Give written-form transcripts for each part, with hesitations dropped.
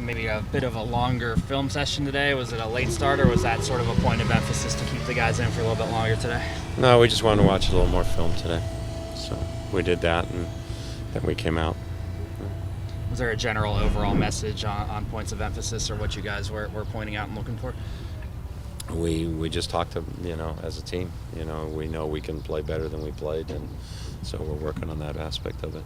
maybe a bit of a longer film session today? Was it a late start, or was that sort of a point of emphasis to keep the guys in for a little bit longer today? No, we just wanted to watch a little more film today. So we did that, and then we came out. Was there a general overall message on points of emphasis or what you guys were pointing out and looking for? We just talked to, as a team. We know we can play better than we played, and so we're working on that aspect of it.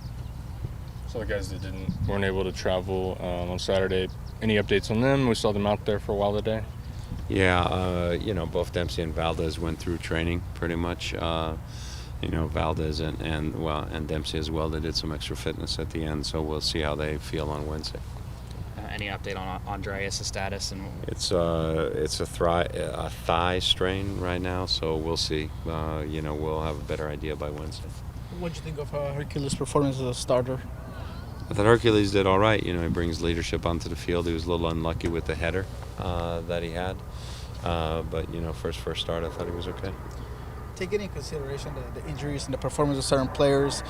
So the guys that weren't able to travel on Saturday, any updates on them? We saw them out there for a while today. Yeah, both Dempsey and Valdez went through training pretty much. Valdez and Dempsey as well. They did some extra fitness at the end, so we'll see how they feel on Wednesday. Any update on Andreas' status? It's a thigh strain right now, so we'll see. We'll have a better idea by Wednesday. What do you think of Herculez' performance as a starter? I thought Herculez did all right. He brings leadership onto the field. He was a little unlucky with the header that he had, but for his first start, I thought he was okay. Taking into consideration the injuries and the performance of certain players,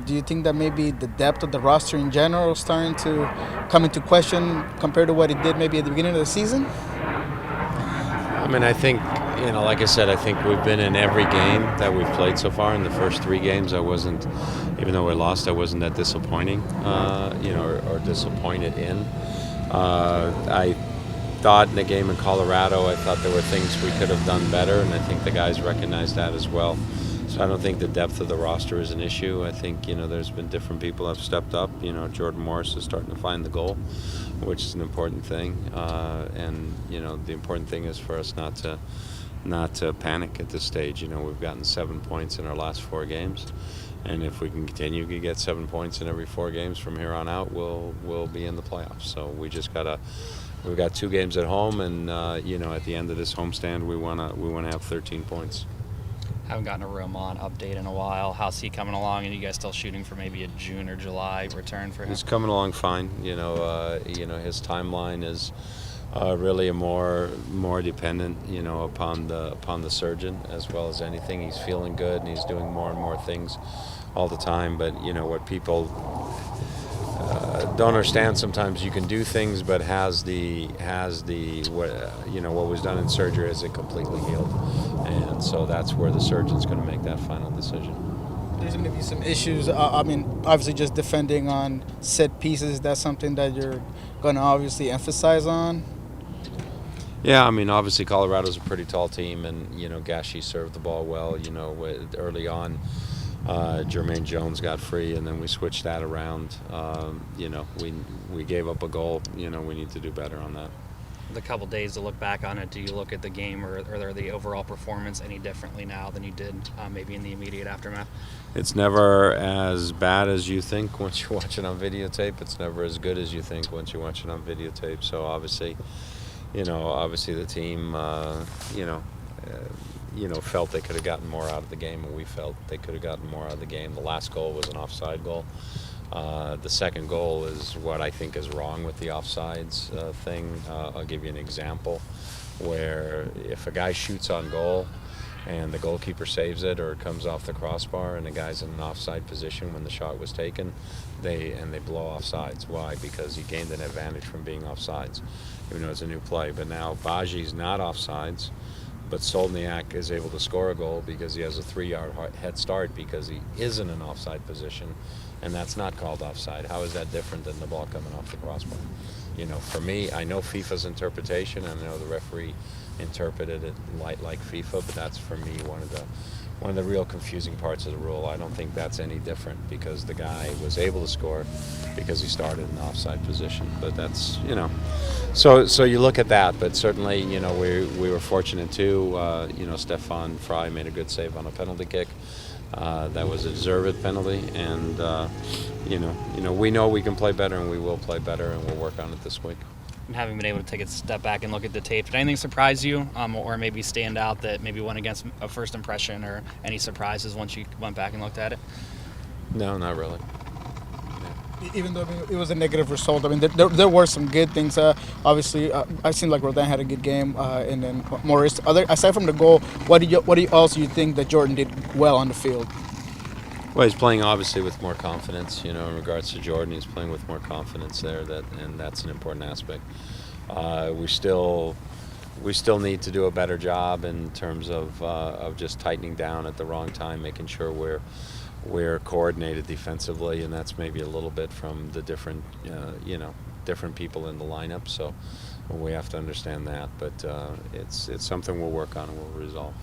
do you think that maybe the depth of the roster in general is starting to come into question compared to what it did maybe at the beginning of the season? I think, like I said, I think we've been in every game that we've played so far. In the first 3 games, even though we lost, I wasn't that disappointing, or disappointed in. I thought in the game in Colorado, I thought there were things we could have done better, and I think the guys recognized that as well. So I don't think the depth of the roster is an issue. I think, there's been different people that have stepped up. Jordan Morris is starting to find the goal, which is an important thing. And the important thing is for us not to panic at this stage. We've gotten 7 points in our last 4 games. And if we can continue to get 7 points in every 4 games from here on out, we'll be in the playoffs. So we just we've got 2 games at home, and at the end of this homestand, we wanna have 13 points. Haven't gotten a Roman update in a while. How's he coming along? And you guys still shooting for maybe a June or July return for him? He's coming along fine. His timeline is really more dependent, upon the surgeon as well as anything. He's feeling good, and he's doing more and more things all the time. But what people don't understand sometimes, you can do things, but what was done in surgery, is it completely healed? And so that's where the surgeon's going to make that final decision. There's going to be some issues. Obviously just defending on set pieces, that's something that you're going to obviously emphasize on? Yeah, obviously Colorado's a pretty tall team, and, Gashi served the ball well, early on. Jermaine Jones got free, and then we switched that around. We gave up a goal. We need to do better on that. The couple days to look back on it, do you look at the game or the overall performance any differently now than you did maybe in the immediate aftermath? It's never as bad as you think once you watch it on videotape. It's never as good as you think once you watch it on videotape. So obviously the team, felt they could have gotten more out of the game, and we felt they could have gotten more out of the game. The last goal was an offside goal. The second goal is what I think is wrong with the offsides thing. I'll give you an example where if a guy shoots on goal and the goalkeeper saves it, or it comes off the crossbar and the guy's in an offside position when the shot was taken, they blow offsides. Why? Because he gained an advantage from being offsides, even though it's a new play. But now Baji's not offsides, but Solniak is able to score a goal because he has a 3-yard head start because he is in an offside position, and that's not called offside. How is that different than the ball coming off the crossbar? For me, I know FIFA's interpretation, and I know the referee interpreted it like FIFA, but that's, for me, one of the real confusing parts of the rule. I don't think that's any different because the guy was able to score because he started in the offside position. But that's, so you look at that. But certainly, we were fortunate too. Stefan Fry made a good save on a penalty kick. That was a deserved penalty, and we know we can play better, and we will play better, and we'll work on it this week. And having been able to take a step back and look at the tape, did anything surprise you, or maybe stand out that maybe went against a first impression, or any surprises once you went back and looked at it? No, not really. Even though it was a negative result, there were some good things. Obviously, I seemed like Rodin had a good game, and then Morris. Aside from the goal, what do you also think that Jordan did well on the field? Well, he's playing obviously with more confidence. You know, in regards to Jordan, he's playing with more confidence there. And that's an important aspect. We still need to do a better job in terms of just tightening down at the wrong time, making sure we're coordinated defensively, and that's maybe a little bit from the different different people in the lineup. So we have to understand that, but it's something we'll work on and we'll resolve.